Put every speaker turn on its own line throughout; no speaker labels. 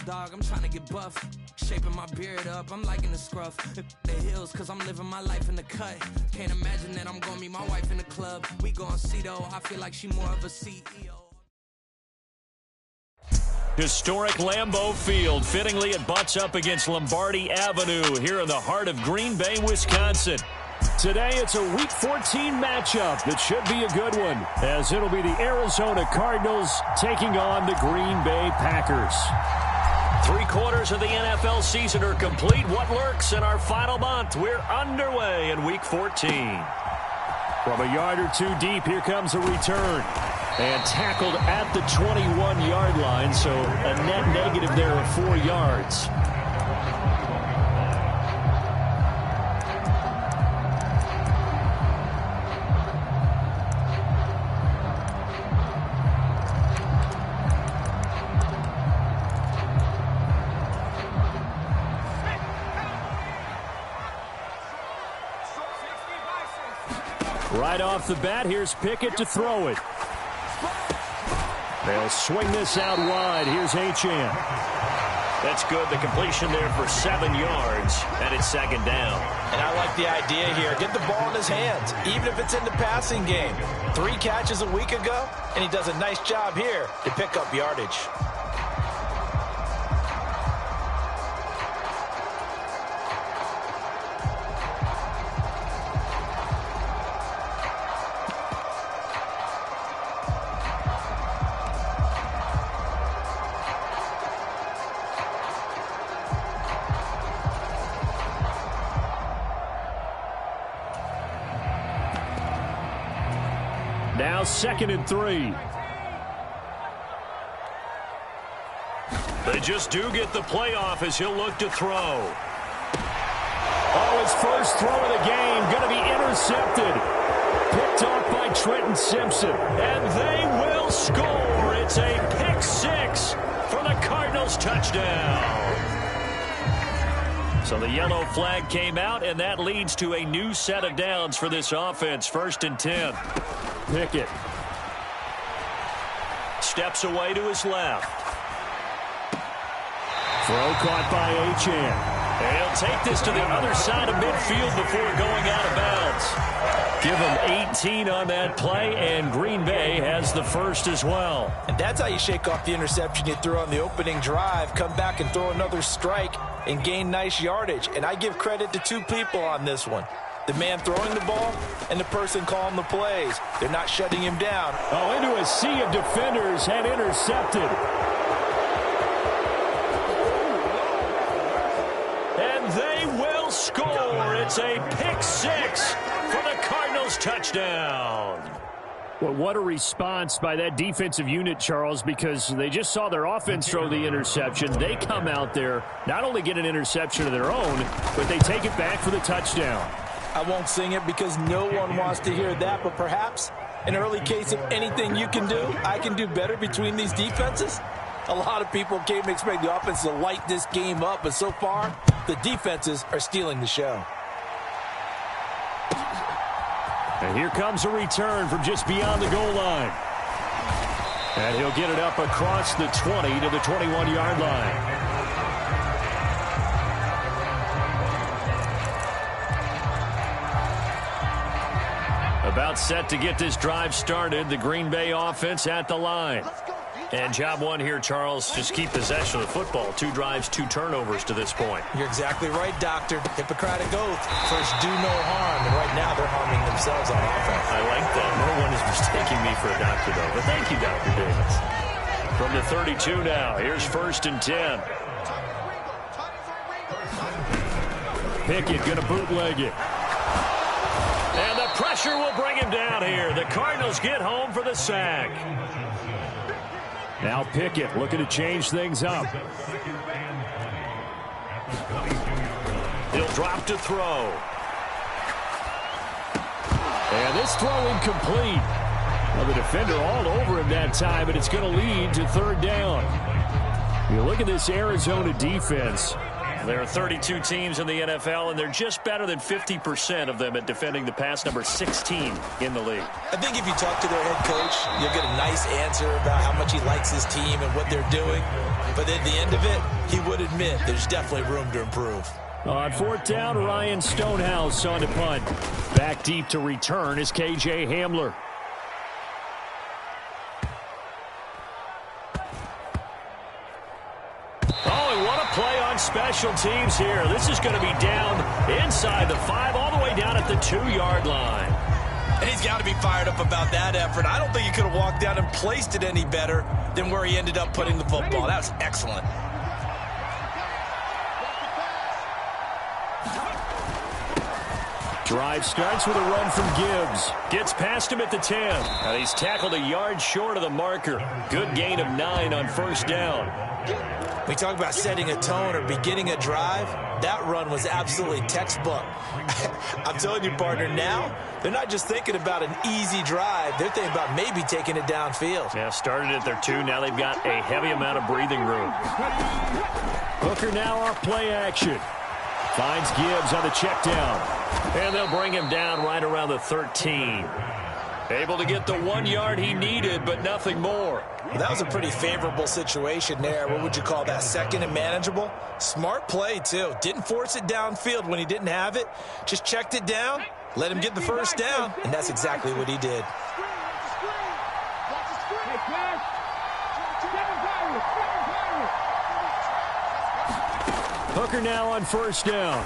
dog, I'm trying to get buff. Shaping my beard up, I'm liking the scruff. The hills, cause I'm living my life in the cut. Can't imagine that I'm gonna meet my wife in the club. We gon' see though, I feel like she more of a CEO.
Historic Lambeau Field. Fittingly, it butts up against Lombardi Avenue here in the heart of Green Bay, Wisconsin. Today, it's a Week 14 matchup that should be a good one, as it'll be the Arizona Cardinals taking on the Green Bay Packers. 3/4 of the NFL season are complete. What lurks in our final month? We're underway in Week 14. From a yard or two deep, here comes a return. And tackled at the 21-yard line, so a net negative there of 4 yards. Right off the bat, here's Pickett to throw it. They'll swing this out wide. Here's Achane. That's good. The completion there for 7 yards, and it's second down.
And I like the idea here. Get the ball in his hands, even if it's in the passing game. 3 catches a week ago, and he does a nice job here to pick up yardage.
Now 2nd and 3. They just do get the playoff as he'll look to throw. Oh, his first throw of the game going to be intercepted. Picked off by Trenton Simpson. And they will score. It's a pick 6 for the Cardinals touchdown. So the yellow flag came out, and that leads to a new set of downs for this offense. 1st and 10. Pickett steps away to his left. Throw caught by Achane. He'll take this to the other side of midfield before going out of bounds. Give him 18 on that play, and Green Bay has the first as well.
And that's how you shake off the interception you threw on the opening drive, come back and throw another strike and gain nice yardage. And I give credit to 2 people on this one. The man throwing the ball and the person calling the plays. They're not shutting him down.
Oh, into a sea of defenders and intercepted. And they will score. It's a pick 6 for the Cardinals touchdown. Well, what a response by that defensive unit, Charles, because they just saw their offense throw the interception. They come out there, not only get an interception of their own, but they take it back for the touchdown.
I won't sing it because no one wants to hear that, but perhaps an early case of anything you can do, I can do better between these defenses. A lot of people came to expect the offense to light this game up, but so far, the defenses are stealing the show.
And here comes a return from just beyond the goal line. And he'll get it up across the 20 to the 21-yard line. About set to get this drive started. The Green Bay offense at the line. And job one here, Charles, just keep possession of the football. 2 drives, 2 turnovers to this point.
You're exactly right, Doctor. Hippocratic oath. First, do no harm. And right now, they're harming themselves on offense.
I like that. No one is mistaking me for a doctor, though. But thank you, Dr. Davis. From the 32 now, here's 1st and 10. Pickett going to bootleg it. And the pressure will bring him down here. The Cardinals get home for the sack. Now Pickett looking to change things up. He'll drop to throw. And this throw incomplete. Well, the defender all over him that time, and it's going to lead to 3rd down. You look at this Arizona defense. There are 32 teams in the NFL, and they're just better than 50% of them at defending the pass, number 16 in the league.
I think if you talk to their head coach, you'll get a nice answer about how much he likes his team and what they're doing. But at the end of it, he would admit there's definitely room to improve.
On fourth down, Ryan Stonehouse on to punt. Back deep to return is K.J. Hamler. Play on special teams here. This is going to be down inside the 5, all the way down at the 2-yard line.
And he's got to be fired up about that effort. I don't think he could have walked down and placed it any better than where he ended up putting the football. That was excellent.
Drive starts with a run from Gibbs. Gets past him at the 10. And he's tackled a yard short of the marker. Good gain of 9 on first down.
We talk about setting a tone or beginning a drive. That run was absolutely textbook. I'm telling you, partner, now they're not just thinking about an easy drive. They're thinking about maybe taking it downfield.
Yeah, started at their 2. Now they've got a heavy amount of breathing room. Hooker now off play action. Finds Gibbs on the check down. And they'll bring him down right around the 13. Able to get the 1 yard he needed, but nothing more.
Well, that was a pretty favorable situation there. What would you call that? Second and manageable? Smart play, too. Didn't force it downfield when he didn't have it. Just checked it down, let him get the first down, and that's exactly what he did.
Hooker now on first down.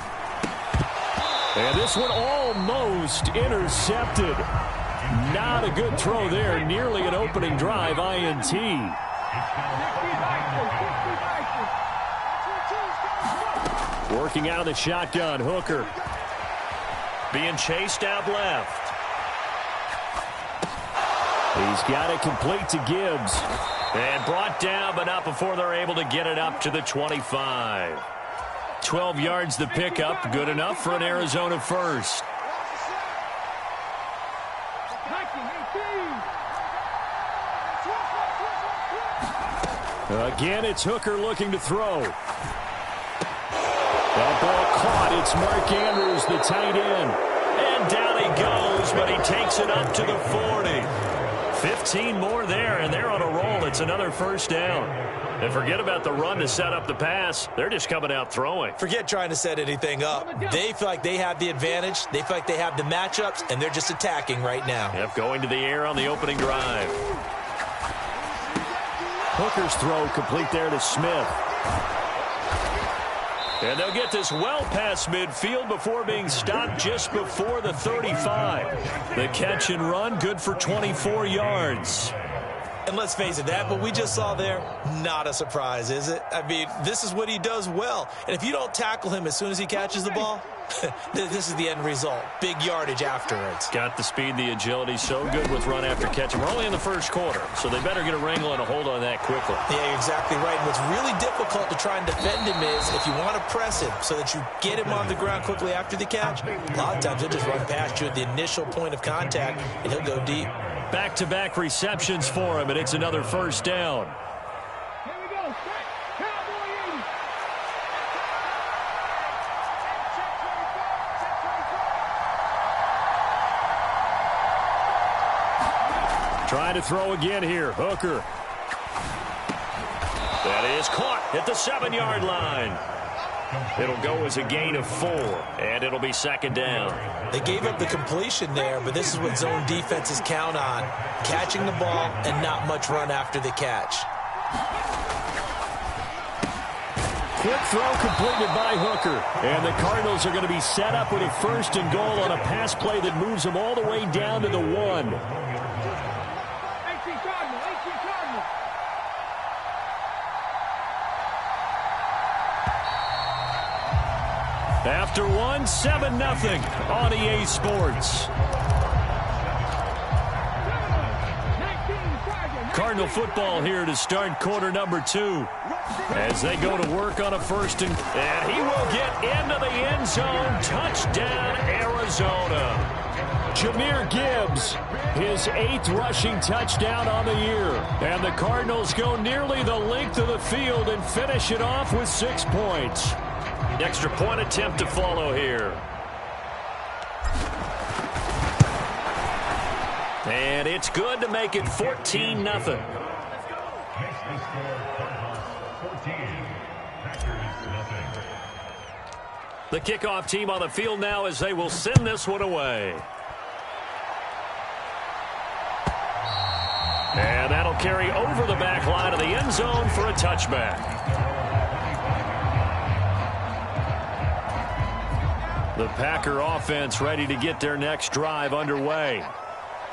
And this one almost intercepted. Not a good throw there. Nearly an opening drive, INT. Working out of the shotgun, Hooker. Being chased out left. He's got it complete to Gibbs. And brought down, but not before they're able to get it up to the 25. 12 yards the pickup. Good enough for an Arizona first. Again, it's Hooker looking to throw. That ball caught. It's Mark Andrews, the tight end. And down he goes, but he takes it up to the 40. 15 more there, and they're on a roll. It's another first down. And forget about the run to set up the pass. They're just coming out throwing.
Forget trying to set anything up. They feel like they have the advantage. They feel like they have the matchups, and they're just attacking right now.
Yep, going to the air on the opening drive. Hooker's throw complete there to Smith. And they'll get this well past midfield before being stopped just before the 35. The catch and run, good for 24 yards.
And let's face it, that what we just saw there, not a surprise, is it? I mean, this is what he does well. And if you don't tackle him as soon as he catches the ball, this is the end result. Big yardage afterwards.
Got the speed, the agility, so good with run after catch. And we're only in the first quarter, so they better get a wrangle and a hold on that quickly.
Yeah, you're exactly right. And what's really difficult to try and defend him is if you want to press him so that you get him on the ground quickly after the catch, a lot of times he'll just run past you at the initial point of contact, and he'll go deep.
Back-to-back receptions for him, and it's another first down.
Here we go. Cowboy 80.
Trying to throw again here. Hooker. That is caught at the 7-yard line. It'll go as a gain of 4, and it'll be second down.
They gave up the completion there, but this is what zone defenses count on. Catching the ball and not much run after the catch.
Quick throw completed by Hooker. And the Cardinals are going to be set up with a first and goal on a pass play that moves them all the way down to the 1. After 1, 7-0 on EA Sports. Cardinal football here to start quarter number 2. As they go to work on a first and he will get into the end zone. Touchdown, Arizona. Jahmyr Gibbs, his 8th rushing touchdown on the year. And the Cardinals go nearly the length of the field and finish it off with 6 points. Extra point attempt to follow here. And it's good to make it 14-0. The kickoff team on the field now as they will send this one away. And that'll carry over the back line of the end zone for a touchback. The Packer offense ready to get their next drive underway.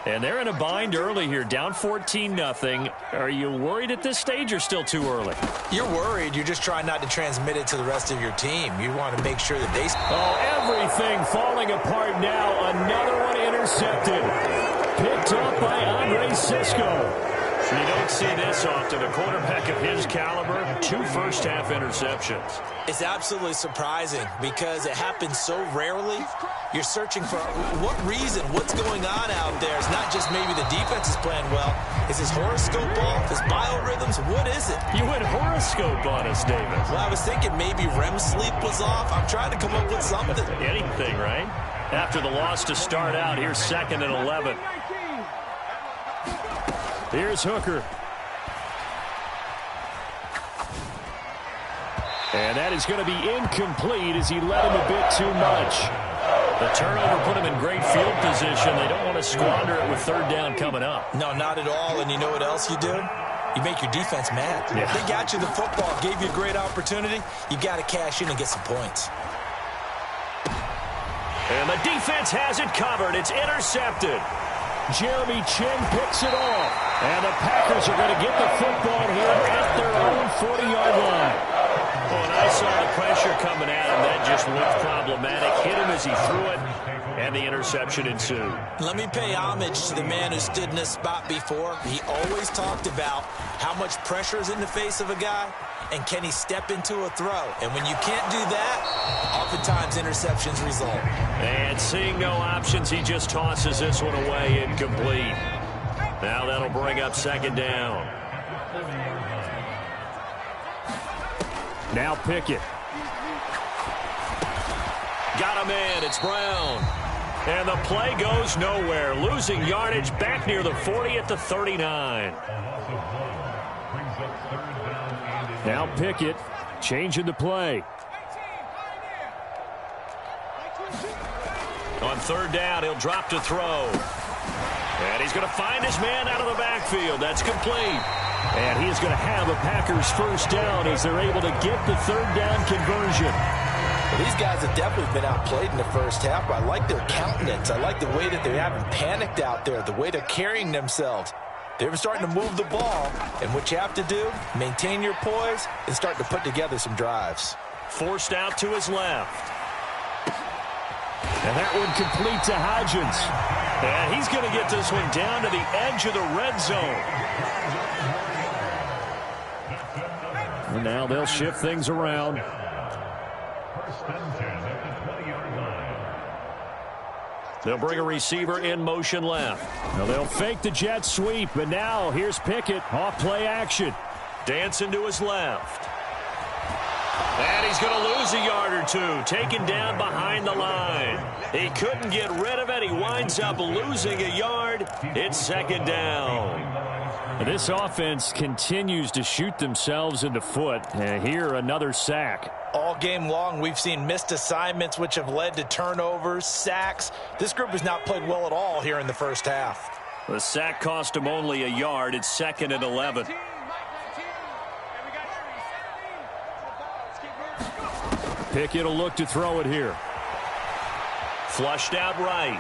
And they're in a bind early here, down 14-0. Are you worried at this stage or still too early?
You're worried. You're just trying not to transmit it to the rest of your team. You want to make sure that they...
Oh, everything falling apart now. Another one intercepted. Picked up by Andre Sisco. You don't see this often. A quarterback of his caliber, 2 first-half interceptions.
It's absolutely surprising because it happens so rarely. You're searching for what reason, what's going on out there. It's not just maybe the defense is playing well. Is his horoscope off? His biorhythms? What is it?
You went horoscope on us, David.
Well, I was thinking maybe REM sleep was off. I'm trying to come up with something.
Anything, right? After the loss to start out, here's 2nd and 11. Here's Hooker. And that is going to be incomplete as he let him a bit too much. The turnover put him in great field position. They don't want to squander it with 3rd down coming up.
No, not at all. And you know what else you do? You make your defense mad.
Yeah.
They got you the football, gave you a great opportunity. You got to cash in and get some points.
And the defense has it covered. It's intercepted. Jeremy Chin picks it off. And the Packers are going to get the football here at their own 40-yard line. Well, and I saw the pressure coming at him. That just looked problematic. Hit him as he threw it, and the interception ensued.
Let me pay homage to the man who stood in this spot before. He always talked about how much pressure is in the face of a guy, and can he step into a throw. And when you can't do that, oftentimes interceptions result.
And seeing no options, he just tosses this one away incomplete. Now that'll bring up 2nd down. Now Pickett. Got him in. It's Brown. And the play goes nowhere. Losing yardage back near the 40 at the 39. Now Pickett changing the play. On 3rd down, he'll drop to throw. And he's going to find his man out of the backfield. That's complete. And he is going to have a Packers 1st down as they're able to get the 3rd down conversion.
Well, these guys have definitely been outplayed in the first half, but I like their countenance. I like the way that they haven't panicked out there, the way they're carrying themselves. They're starting to move the ball, and what you have to do, maintain your poise and start to put together some drives.
Forced out to his left. And that one complete to Hodgins. And he's going to get this one down to the edge of the red zone. And now they'll shift things around. They'll bring a receiver in motion left. Now they'll fake the jet sweep, but now here's Pickett off play action. Dancing to his left. And he's going to lose a yard or two, taken down behind the line. He couldn't get rid of it. He winds up losing a yard. It's 2nd down. This offense continues to shoot themselves in the foot. And here, another sack.
All game long, we've seen missed assignments, which have led to turnovers, sacks. This group has not played well at all here in the first half.
The sack cost him only a yard. It's 2nd and 11. Pickett will look to throw it here. Flushed out right.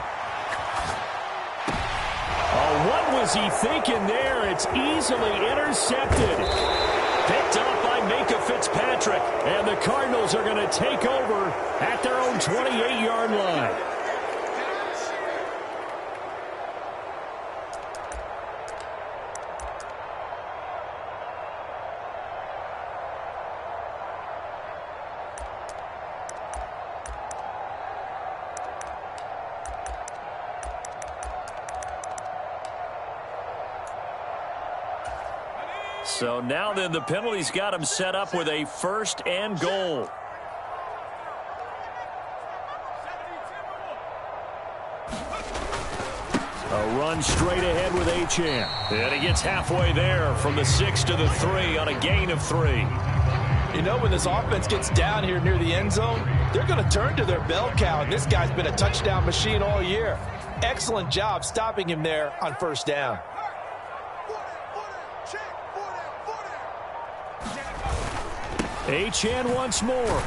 Oh, what was he thinking there? It's easily intercepted. Picked up by Minka Fitzpatrick. And the Cardinals are going to take over at their own 28-yard line. So now then the penalty's got him set up with a 1st and goal. A run straight ahead with Achane. And he gets halfway there from the 6 to the 3 on a gain of 3.
You know, when this offense gets down here near the end zone, they're going to turn to their bell cow, and this guy's been a touchdown machine all year. Excellent job stopping him there on first down.
Achane once more.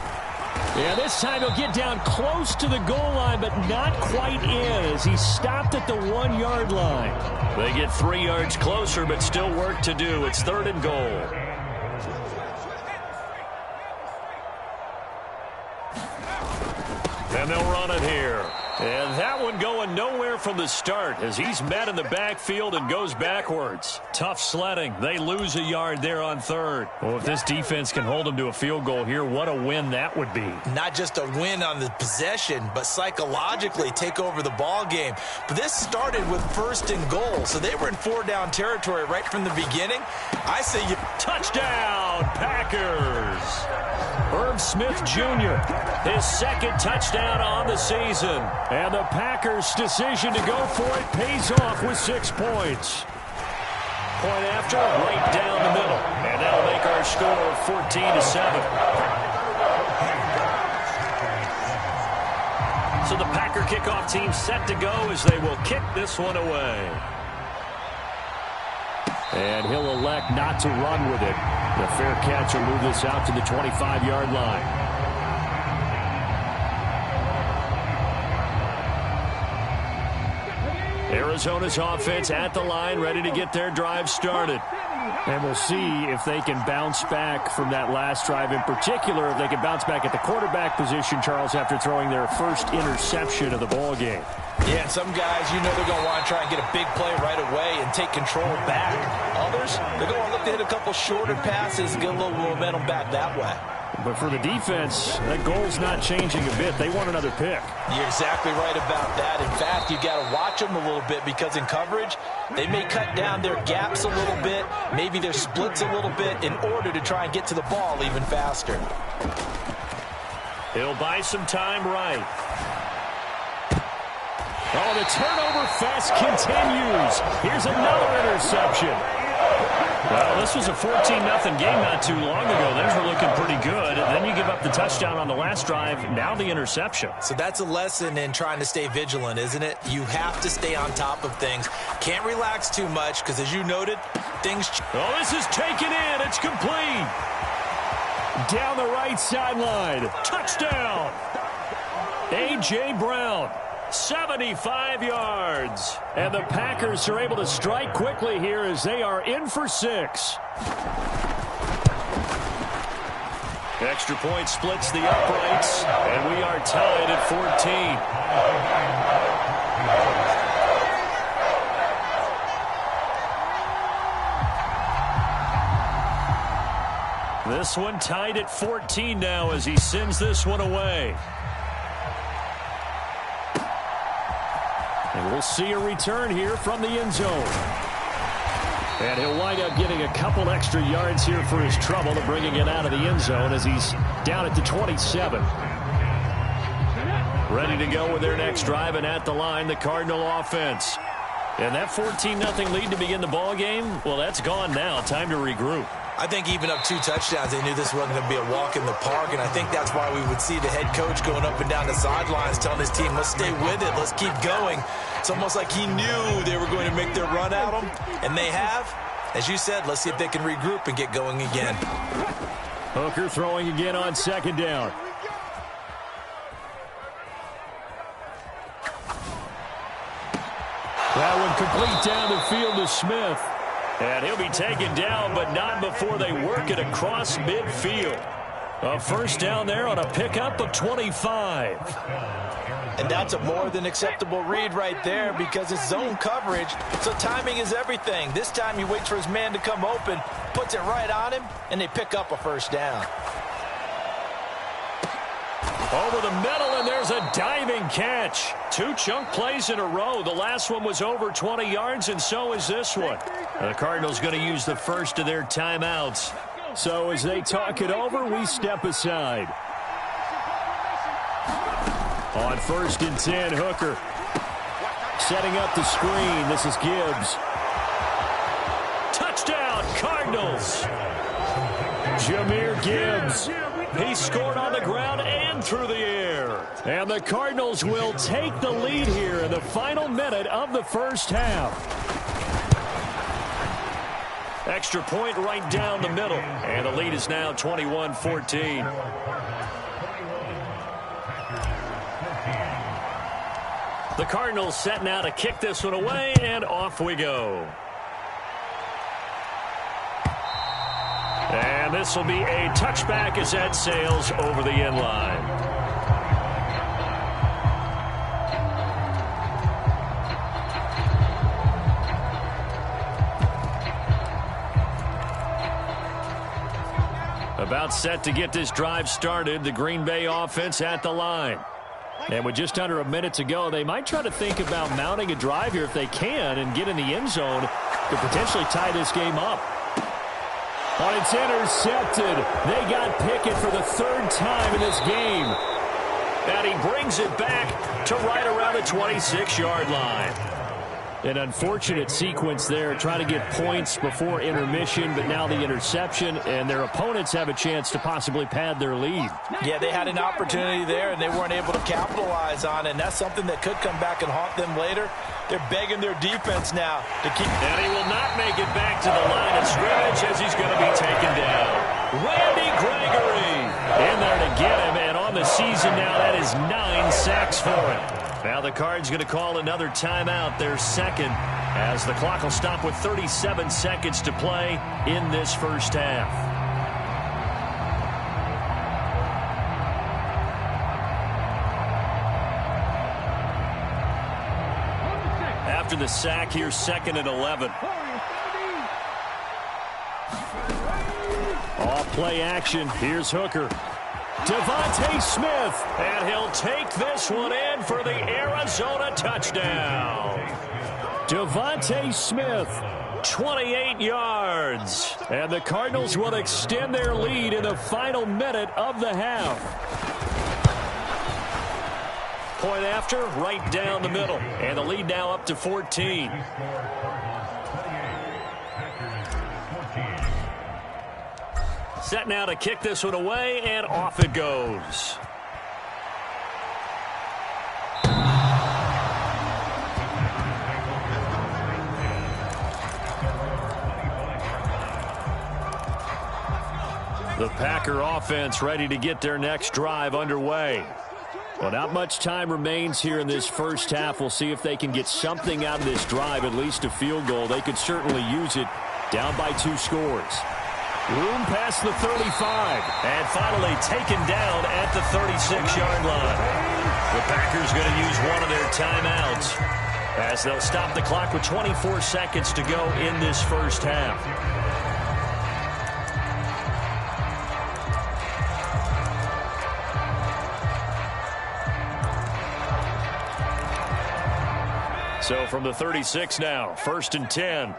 Yeah, this time he'll get down close to the goal line, but not quite in as he stopped at the 1-yard line. They get 3 yards closer, but still work to do. It's 3rd and goal. And they'll run it here. And that one going nowhere from the start as he's met in the backfield and goes backwards. Tough sledding. They lose a yard there on 3rd. Well, if this defense can hold them to a field goal here, what a win that would be.
Not just a win on the possession, but psychologically take over the ball game. But this started with 1st and goal, so they were in 4-down territory right from the beginning. I say you...
Touchdown, Packers! Herb Smith Jr., his 2nd touchdown on the season. And the Packers' decision to go for it pays off with 6 points. Point after, right down the middle. And that'll make our score 14-7. So the Packer kickoff team set to go as they will kick this one away. And he'll elect not to run with it. The fair catch will move this out to the 25-yard line. Arizona's offense at the line, ready to get their drive started. And we'll see if they can bounce back from that last drive. In particular, if they can bounce back at the quarterback position, Charles, after throwing their first interception of the ball game.
Yeah, and some guys, you know they're going to want to try and get a big play right away and take control back. Others, they're going to look to hit a couple shorter passes and get a little momentum back that way.
But for the defense, that goal's not changing a bit. They want another pick.
You're exactly right about that. In fact, you got to watch them a little bit because in coverage, they may cut down their gaps a little bit, maybe their splits a little bit in order to try and get to the ball even faster.
He'll buy some time right. Oh, the turnover fest continues. Here's another interception. Well, this was a 14-0 game not too long ago. Those were looking pretty good. And then you give up the touchdown on the last drive. Now the interception.
So that's a lesson in trying to stay vigilant, isn't it? You have to stay on top of things. Can't relax too much because, as you noted, things...
Oh, this is taken in. It's complete. Down the right sideline. Touchdown. A.J. Brown. 75 yards. And the Packers are able to strike quickly here as they are in for 6. Extra point splits the uprights, and we are tied at 14. This one tied at 14 now as he sends this one away. And we'll see a return here from the end zone. And he'll wind up getting a couple extra yards here for his trouble to bringing it out of the end zone as he's down at the 27. Ready to go with their next drive, and at the line, the Cardinal offense. And that 14-0 lead to begin the ball game, well, that's gone now. Time to regroup.
I think even up 2 touchdowns, they knew this wasn't going to be a walk in the park, and I think that's why we would see the head coach going up and down the sidelines telling his team, let's stay with it, let's keep going. It's almost like he knew they were going to make their run at him, and they have. As you said, let's see if they can regroup and get going again.
Hooker throwing again on 2nd down. That one complete down the field to Smith. And he'll be taken down, but not before they work it across midfield. A first down there on a pickup of 25.
And that's a more than acceptable read right there because it's zone coverage, so timing is everything. This time he waits for his man to come open, puts it right on him, and they pick up a first down.
Over the middle, and there's a diving catch. 2 chunk plays in a row. The last one was over 20 yards, and so is this one. The Cardinals going to use the first of their timeouts. So as they talk it over, we step aside. On 1st and 10, Hooker. Setting up the screen. This is Gibbs. Touchdown, Cardinals. Jahmyr Gibbs. He scored on the ground and through the air. And the Cardinals will take the lead here in the final minute of the first half. Extra point right down the middle. And the lead is now 21-14. The Cardinals set now to kick this one away, and off we go. And this will be a touchback as that sails over the end line. About set to get this drive started, the Green Bay offense at the line. And with just under a minute to go, they might try to think about mounting a drive here if they can and get in the end zone to potentially tie this game up. But it's intercepted. They got Pickett for the third time in this game. And he brings it back to right around the 26-yard line. An unfortunate sequence there, trying to get points before intermission, but now the interception, and their opponents have a chance to possibly pad their lead.
Yeah, they had an opportunity there, and they weren't able to capitalize on it, and that's something that could come back and haunt them later. They're begging their defense now to keep.
And he will not make it back to the line of scrimmage as he's going to be taken down. Randy Gregory in there to get him, and on the season now, that is 9 sacks for him. Now the Cards going to call another timeout, their second, as the clock will stop with 37 seconds to play in this first half. After the sack, here's 2nd and 11. Off play action. Here's Hooker. Devontae Smith, and he'll take this one in for the Arizona touchdown. Devontae Smith, 28 yards. And the Cardinals will extend their lead in the final minute of the half. Point after, right down the middle. And the lead now up to 14. Set now to kick this one away, and off it goes. The Packer offense ready to get their next drive underway. Well, not much time remains here in this first half. We'll see if they can get something out of this drive, at least a field goal. They could certainly use it, down by 2 scores. Room past the 35. And finally taken down at the 36-yard line. The Packers going to use one of their timeouts as they'll stop the clock with 24 seconds to go in this first half. So from the 36 now, 1st and 10.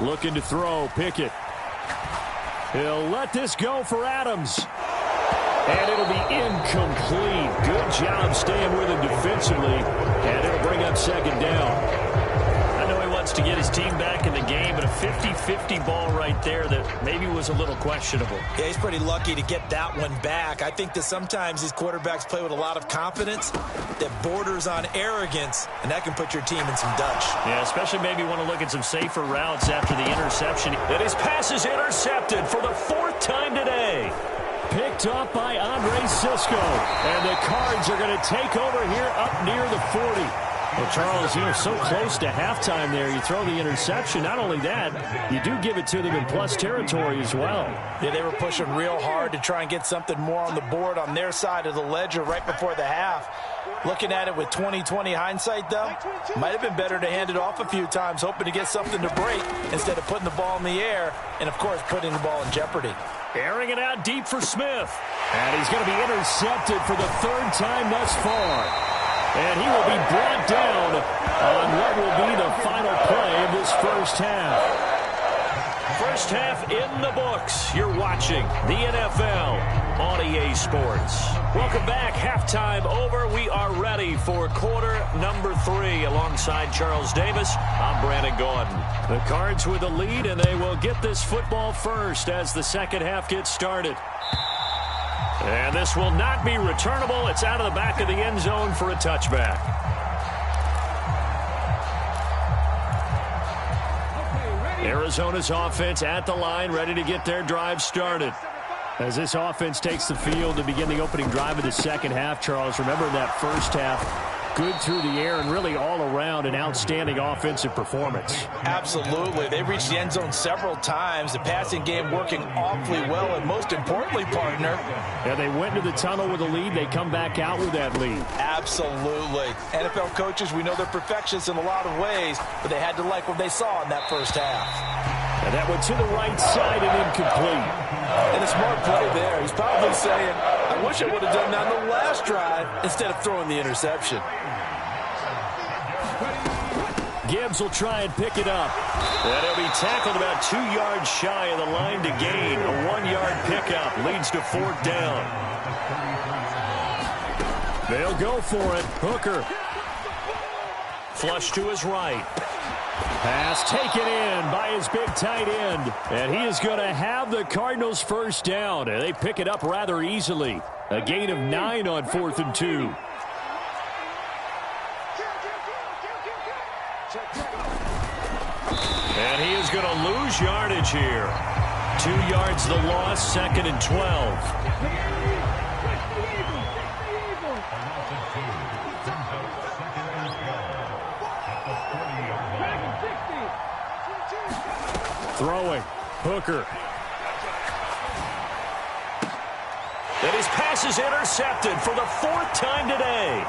Looking to throw, Pickett. He'll let this go for Adams. And it'll be incomplete. Good job staying with him defensively. And it'll bring up 2nd down. I know he wants to get his team back in the game, but a 50-50 ball right there that maybe was a little questionable.
Yeah, he's pretty lucky to get that one back. I think that sometimes these quarterbacks play with a lot of confidence that borders on arrogance, and that can put your team in some dutch.
Yeah, especially maybe want to look at some safer routes after the interception. And his pass is intercepted for the 4th time today. Picked up by Andre Cisco. And the Cards are going to take over here up near the 40. Well, Charles, so close to halftime there. You throw the interception. Not only that, you do give it to them in plus territory as well.
Yeah, they were pushing real hard to try and get something more on the board on their side of the ledger right before the half. Looking at it with 20/20 hindsight, though, might have been better to hand it off a few times, hoping to get something to break instead of putting the ball in the air and, of course, putting the ball in jeopardy.
Airing it out deep for Smith. And he's going to be intercepted for the 3rd time thus far. And he will be brought down on what will be the final play of this first half. First half in the books. You're watching the NFL on EA Sports. Welcome back. Halftime over. We are ready for quarter number 3. Alongside Charles Davis, I'm Brandon Gaudin. The Cards with the lead, and they will get this football first as the second half gets started. And this will not be returnable. It's out of the back of the end zone for a touchback. Arizona's offense at the line, ready to get their drive started. As this offense takes the field to begin the opening drive of the second half, Charles, remember in that first half, good through the air and really all around an outstanding offensive performance.
Absolutely. They reached the end zone several times. The passing game working awfully well, and most importantly, partner.
Yeah, they went into the tunnel with a lead. They come back out with that lead.
Absolutely. NFL coaches, we know they're perfectionists in a lot of ways, but they had to like what they saw in that first half.
And that went to the right side and incomplete.
And a smart play there. He's probably saying, I wish I would have done that on the last drive instead of throwing the interception.
Gibbs will try and pick it up. And he'll be tackled about 2 yards shy of the line to gain. A 1-yard pickup leads to 4th down. They'll go for it. Hooker. Flush to his right. Pass taken in by his big tight end. And he is going to have the Cardinals first down. And they pick it up rather easily. A gain of 9 on 4th and 2. And he is going to lose yardage here. 2 yards the loss, 2nd and 12. Throwing. Hooker. And his pass is intercepted for the 4th time today.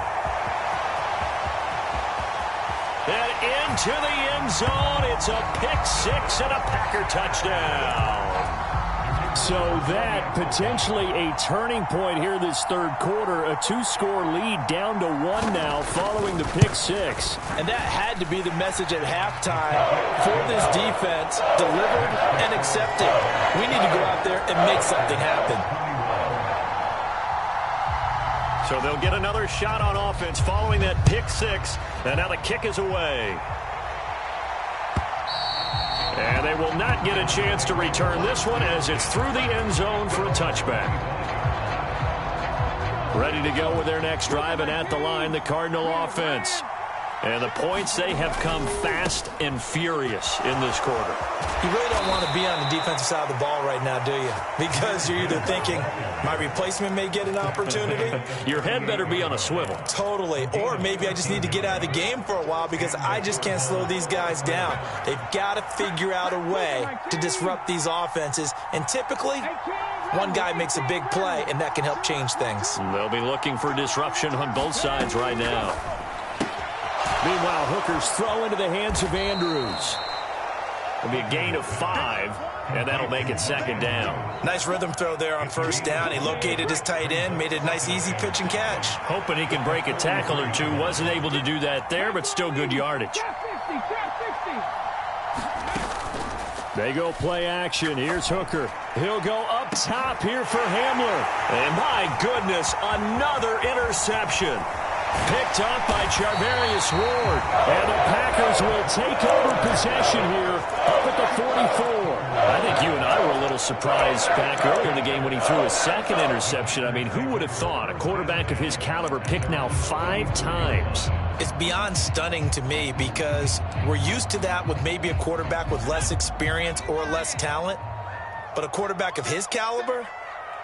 And into the end zone. It's a pick-6 and a Packer touchdown. So that potentially a turning point here this third quarter. A 2-score lead down to 1 now following the pick-6.
And that had to be the message at halftime for this defense. Delivered and accepted. We need to go out there and make something happen.
So they'll get another shot on offense following that pick-6. And now the kick is away. And they will not get a chance to return this one as it's through the end zone for a touchback. Ready to go with their next drive, and at the line, the Cardinal offense. And the points, they have come fast and furious in this quarter.
You really don't want to be on the defensive side of the ball right now, do you? Because you're either thinking, my replacement may get an opportunity.
Your head better be on a swivel.
Totally. Or maybe I just need to get out of the game for a while because I just can't slow these guys down. They've got to figure out a way to disrupt these offenses. And typically, one guy makes a big play, and that can help change things.
They'll be looking for disruption on both sides right now. Meanwhile, Hooker's throw into the hands of Andrews. It'll be a gain of 5, and that'll make it 2nd down.
Nice rhythm throw there on 1st down. He located his tight end, made it a nice, easy pitch and catch.
Hoping he can break a tackle or two. Wasn't able to do that there, but still good yardage. They go play action. Here's Hooker. He'll go up top here for Hamler. And my goodness, another interception. Picked up by Charvarius Ward. And the Packers will take over possession here up at the 44. I think you and I were a little surprised back earlier in the game when he threw his 2nd interception. I mean, who would have thought a quarterback of his caliber picked now 5 times?
It's beyond stunning to me because we're used to that with maybe a quarterback with less experience or less talent. But a quarterback of his caliber,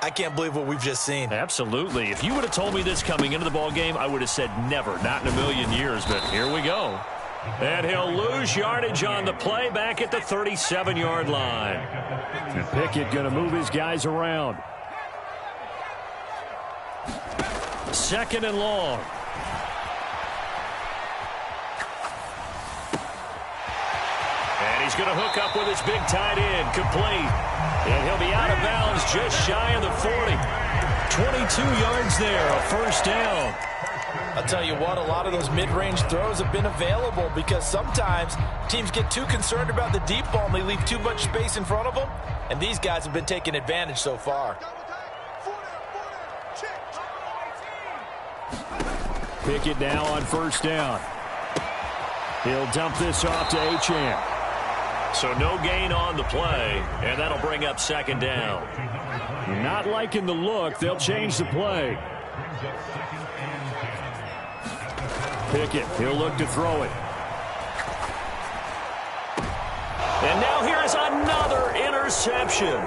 I can't believe what we've just seen.
Absolutely. If you would have told me this coming into the ball game, I would have said never, not in a million years. But here we go. And he'll lose yardage on the play back at the 37-yard line. And Pickett going to move his guys around. 2nd and long. And he's going to hook up with his big tight end, complete. And he'll be out of bounds just shy of the 40. 22 yards there, a 1st down.
I'll tell you what, a lot of those mid-range throws have been available because sometimes teams get too concerned about the deep ball and they leave too much space in front of them, and these guys have been taking advantage so far.
Pickett now on first down. He'll dump this off to Achane.
So no gain on the play, and that'll bring up second down.
Not liking the look. They'll change the play. Pickett, he'll look to throw it.
And now here's another interception.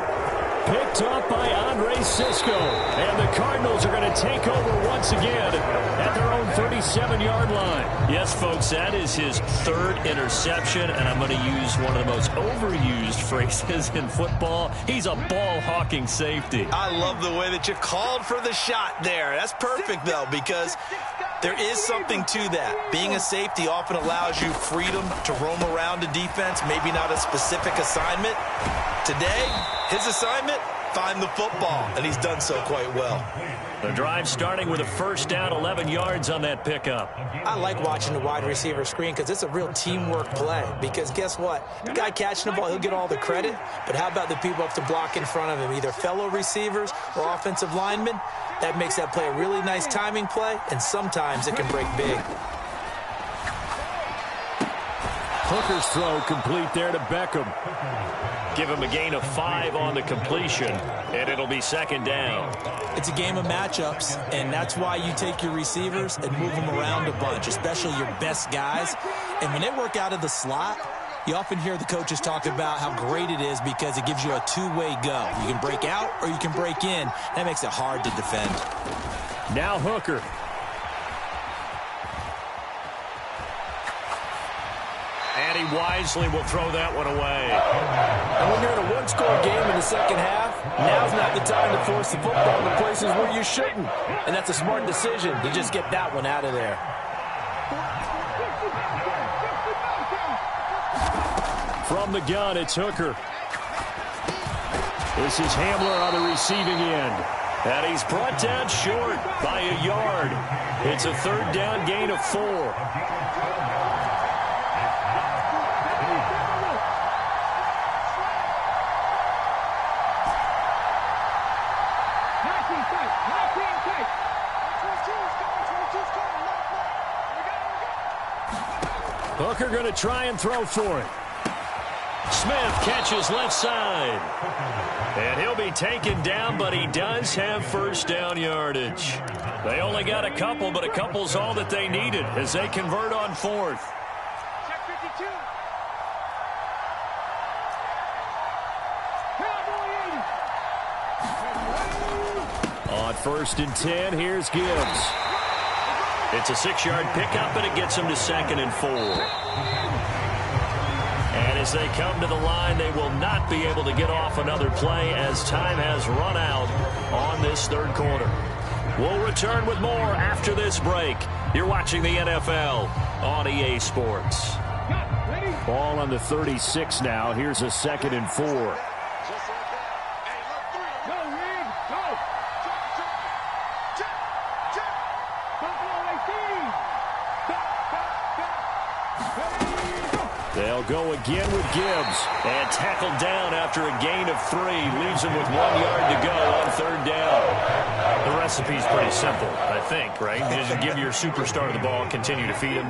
Picked up by Andre Cisco. And the Cardinals are going to take over once again at their own 37-yard line.
Yes, folks, that is his third interception, and I'm going to use one of the most overused phrases in football. He's a ball-hawking safety.
I love the way that you called for the shot there. That's perfect, though, because there is something to that. Being a safety often allows you freedom to roam around a defense, maybe not a specific assignment. Today, his assignment, find the football, and he's done so quite well.
The drive starting with a first down, 11 yards on that pickup.
I like watching the wide receiver screen because it's a real teamwork play. Because guess what? The guy catching the ball, he'll get all the credit. But how about the people up to block in front of him, either fellow receivers or offensive linemen? That makes that play a really nice timing play, and sometimes it can break big.
Hooker's throw complete there to Beckham.
Give him a gain of 5 on the completion, and it'll be second down.
It's a game of matchups, and that's why you take your receivers and move them around a bunch, especially your best guys. And when they work out of the slot, you often hear the coaches talk about how great it is because it gives you a two-way go. You can break out or you can break in. That makes it hard to defend.
Now Hooker.
And he wisely will throw that one away.
And when you're in a one-score game in the second half, now's not the time to force the football in the places where you shouldn't. And that's a smart decision to just get that one out of there.
From the gun, it's Hooker. This is Hamler on the receiving end.
And he's brought down short by a yard. It's a third down gain of 4.
Hooker going to try and throw for it.
Smith catches left side. And he'll be taken down, but he does have first down yardage. They only got a couple, but a couple's all that they needed as they convert on fourth.
Check 52.
On first and 10, here's Gibbs.
It's a 6-yard pickup, and it gets him to second and 4. And as they come to the line, they will not be able to get off another play as time has run out on this third quarter. We'll return with more after this break. You're watching the NFL on EA Sports.
Ball on the 36 now. Here's a second and 4. They'll go again with Gibbs.
And tackled down after a gain of 3. Leaves him with 1 yard to go on third down. The recipe's pretty simple, I think, right? You just give your superstar the ball, continue to feed him.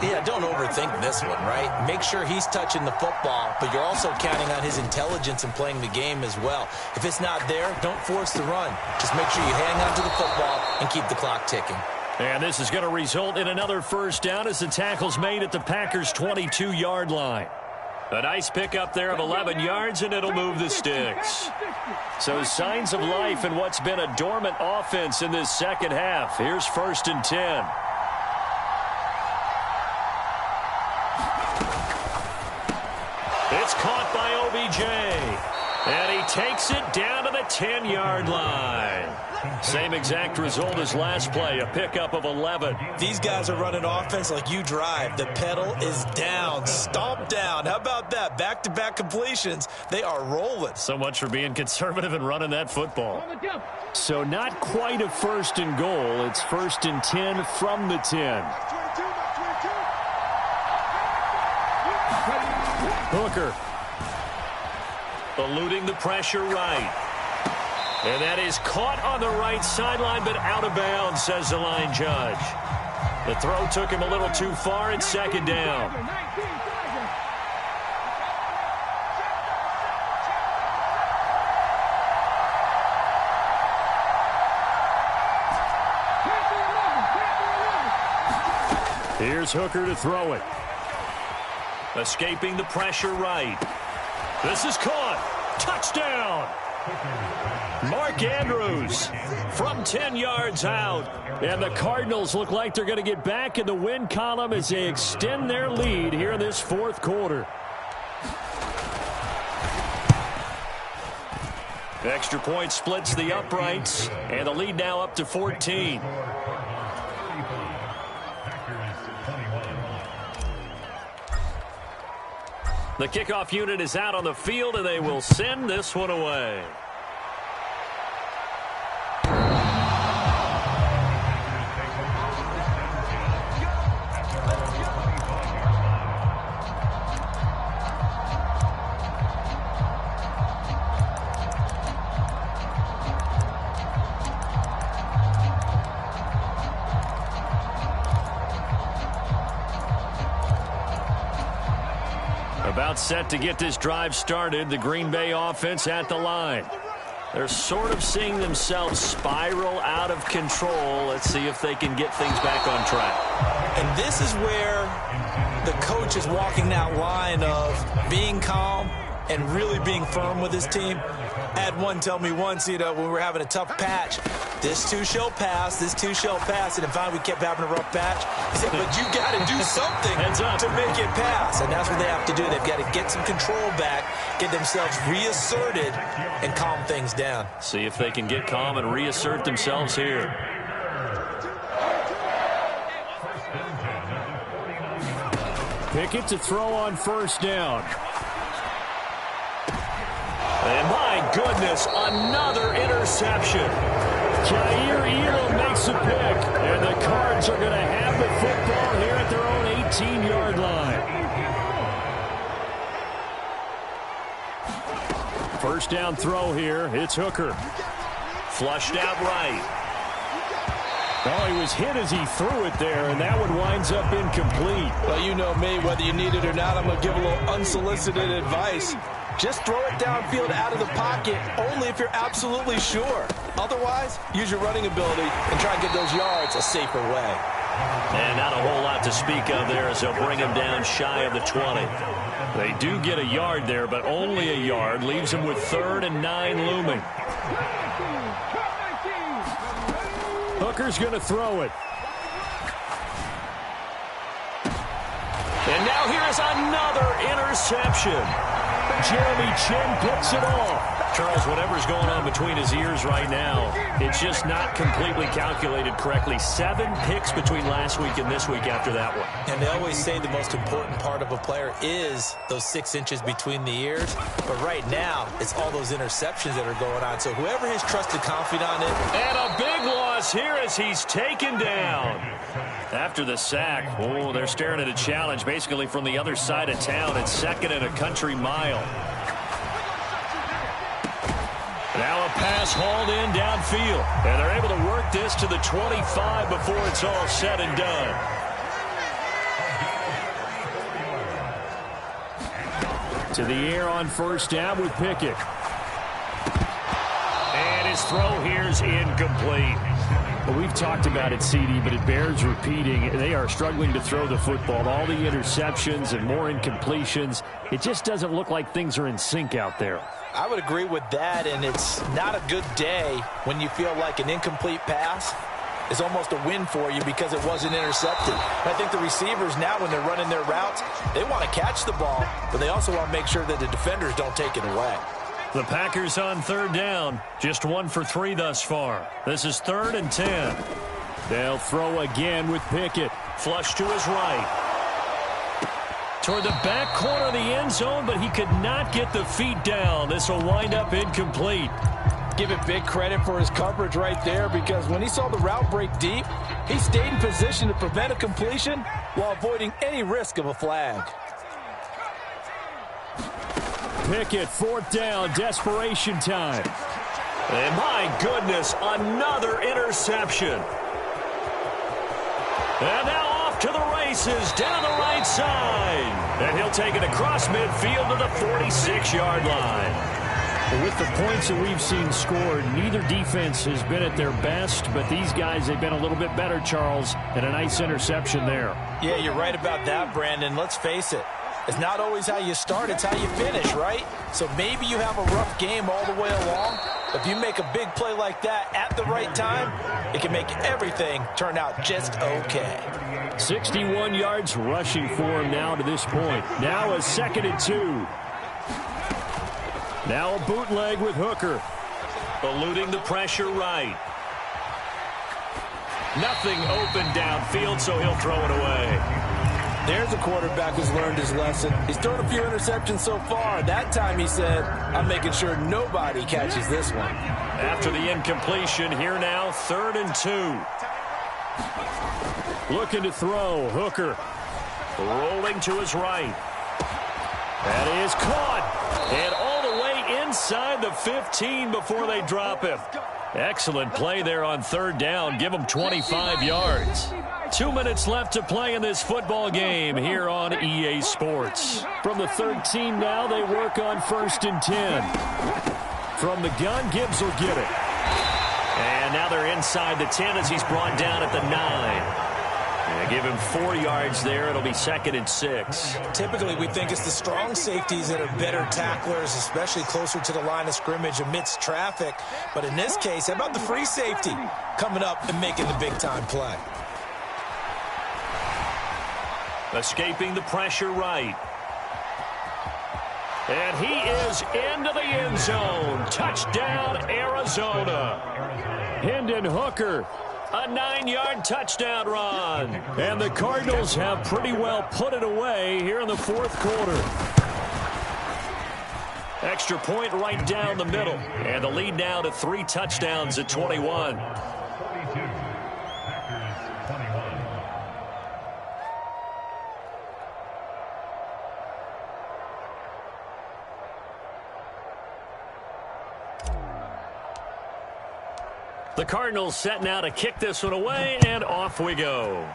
Yeah, don't overthink this one, right? Make sure he's touching the football, but you're also counting on his intelligence in playing the game as well. If it's not there, don't force the run. Just make sure you hang on to the football and keep the clock ticking.
And this is going to result in another first down as the tackle's made at the Packers' 22-yard line. A nice pickup there of 11 yards, and it'll move the sticks. So signs of life in what's been a dormant offense in this second half. Here's first and 10. It's caught by OBJ. And he takes it down to the 10-yard line. Same exact result as last play, a pickup of 11.
These guys are running offense like you drive. The pedal is down, stomp down. How about that? Back-to-back completions. They are rolling.
So much for being conservative and running that football. So not quite a 1st and goal. It's 1st and 10 from the 10. Hooker. Eluding the pressure right. And that is caught on the right sideline, but out of bounds, says the line judge. The throw took him a little too far. It's 2nd down. Here's Hooker to throw it. Escaping the pressure right. This is caught. Touchdown. Mark Andrews from 10 yards out. And the Cardinals look like they're going to get back in the win column as they extend their lead here in this 4th quarter. Extra point splits the uprights, and the lead now up to 14. The kickoff unit is out on the field, and they will send this one away. About set to get this drive started. The Green Bay offense at the line. They're sort of seeing themselves spiral out of control. Let's see if they can get things back on track.
And this is where the coach is walking that line of being calm and really being firm with his team. I had one tell me once, when we were having a tough patch, this too shall pass, this too shall pass. And finally we kept having a rough patch. He said, but you got to do something to make it pass. And that's what they have to do. They've got to get some control back, get themselves reasserted, and calm things down.
See if they can get calm and reassert themselves here.
Pickett to throw on 1st down.
And my goodness, another interception. Jair Elam makes a pick, and the Cards are going to have the football here at their own 18-yard line. 1st down throw here. It's Hooker. Flushed out right.
Oh, he was hit as he threw it there, and that one winds up incomplete.
Well, you know me, whether you need it or not, I'm going to give a little unsolicited advice. Just throw it downfield out of the pocket, only if you're absolutely sure. Otherwise, use your running ability and try and get those yards a safer way.
And not a whole lot to speak of there as they'll bring him down shy of the 20. They do get a yard there, but only a yard. Leaves them with 3rd and 9 looming.
Hooker's going to throw it.
And now here is another interception.
Jeremy Chin picks it off.
Charles, whatever's going on between his ears right now, it's just not completely calculated correctly. 7 picks between last week and this week after that one.
And they always say the most important part of a player is those 6 inches between the ears. But right now, it's all those interceptions that are going on. So whoever his trusted confidant is.
And a big loss here as he's taken down. After the sack, oh, they're staring at a challenge basically from the other side of town. It's 2nd and a country mile. Now a pass hauled in downfield. And they're able to work this to the 25 before it's all said and done.
To the air on 1st down with Pickett.
And his throw here's incomplete.
Well, we've talked about it, CD, but it bears repeating. They are struggling to throw the football. All the interceptions and more incompletions. It just doesn't look like things are in sync out there.
I would agree with that, and it's not a good day when you feel like an incomplete pass is almost a win for you because it wasn't intercepted. And I think the receivers now, when they're running their routes, they want to catch the ball, but they also want to make sure that the defenders don't take it away.
The Packers on third down. Just 1 for 3 thus far. This is 3rd and 10.
They'll throw again with Pickett.
Flush to his right. Toward the back corner of the end zone, but he could not get the feet down. This will wind up incomplete.
Give it big credit for his coverage right there, because when he saw the route break deep, he stayed in position to prevent a completion while avoiding any risk of a flag.
Pickett, 4th down, desperation time.
And my goodness, another interception. And now off to the races, down the right side. And he'll take it across midfield to the 46-yard line.
With the points that we've seen scored, neither defense has been at their best, but these guys, they've been a little bit better, Charles, and a nice interception there. Yeah, you're right about that, Brandon. Let's face it. It's not always how you start, it's how you finish, right? So maybe you have a rough game all the way along. If you make a big play like that at the right time, it can make everything turn out just okay. 61 yards rushing for him now to this point. Now a 2nd and 2. Now a bootleg with Hooker.
Eluding the pressure right. Nothing open downfield, so he'll throw it away.
There's a quarterback who's learned his lesson. He's thrown a few interceptions so far. That time he said, I'm making sure nobody catches this one.
After the incompletion, here now, 3rd and 2.
Looking to throw, Hooker.
Rolling to his right.
That is caught.
And all the way inside the 15 before they drop him. Excellent play there on 3rd down. Give him 25 yards. 2 minutes left to play in this football game here on EA Sports.
From the 13 now, they work on 1st and 10. From the gun, Gibbs will get it.
And now they're inside the 10 as he's brought down at the 9. And give him 4 yards there. It'll be 2nd and 6.
Typically, we think it's the strong safeties that are better tacklers, especially closer to the line of scrimmage amidst traffic. But in this case, how about the free safety coming up and making the big-time play?
Escaping the pressure right. And he is into the end zone. Touchdown, Arizona.
Hendon Hooker.
A 9-yard touchdown run.
And the Cardinals have pretty well put it away here in the 4th quarter.
Extra point right down the middle. And the lead now to 3 touchdowns at 21. The Cardinals set now to kick this one away, and off we go.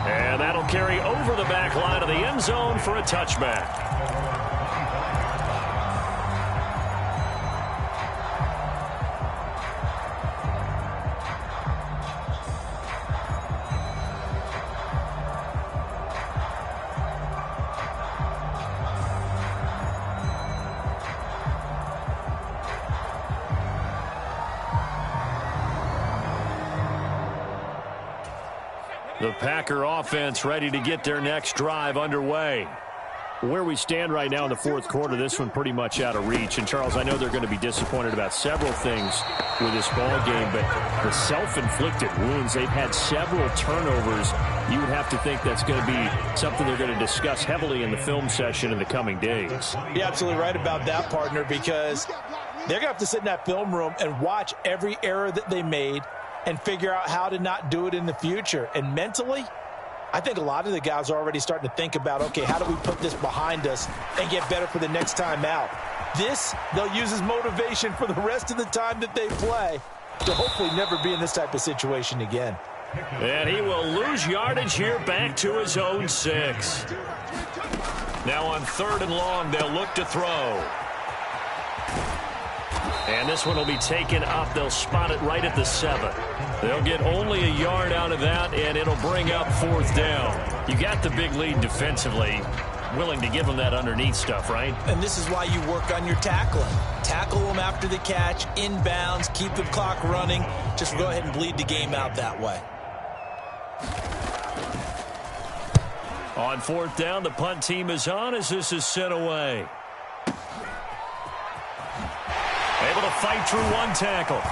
And that'll carry over the back line of the end zone for a touchback. The Packer offense ready to get their next drive underway.
Where we stand right now in the 4th quarter, this one pretty much out of reach. And, Charles, I know they're going to be disappointed about several things with this ball game, but the self-inflicted wounds, they've had several turnovers. You would have to think that's going to be something they're going to discuss heavily in the film session in the coming days.
You're absolutely right about that, partner, because they're going to have to sit in that film room and watch every error that they made and figure out how to not do it in the future. And mentally, I think a lot of the guys are already starting to think about, okay, how do we put this behind us and get better for the next time out? This, they'll use as motivation for the rest of the time that they play to hopefully never be in this type of situation again.
And he will lose yardage here back to his own 6. Now on 3rd and long, they'll look to throw. And this one will be taken up. They'll spot it right at the 7. They'll get only a yard out of that, and it'll bring up 4th down. You got the big lead defensively. Willing to give them that underneath stuff, right?
And this is why you work on your tackling. Tackle them after the catch, inbounds, keep the clock running. Just go ahead and bleed the game out that way.
On fourth down, the punt team is on as this is sent away. Able to fight through one tackle.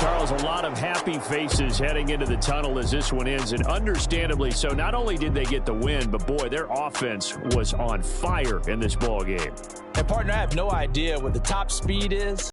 Charles, a lot of happy faces heading into the tunnel as this one ends, and understandably so. Not only did they get the win, but, boy, their offense was on fire in this ball game.
And, partner, I have no idea what the top speed is.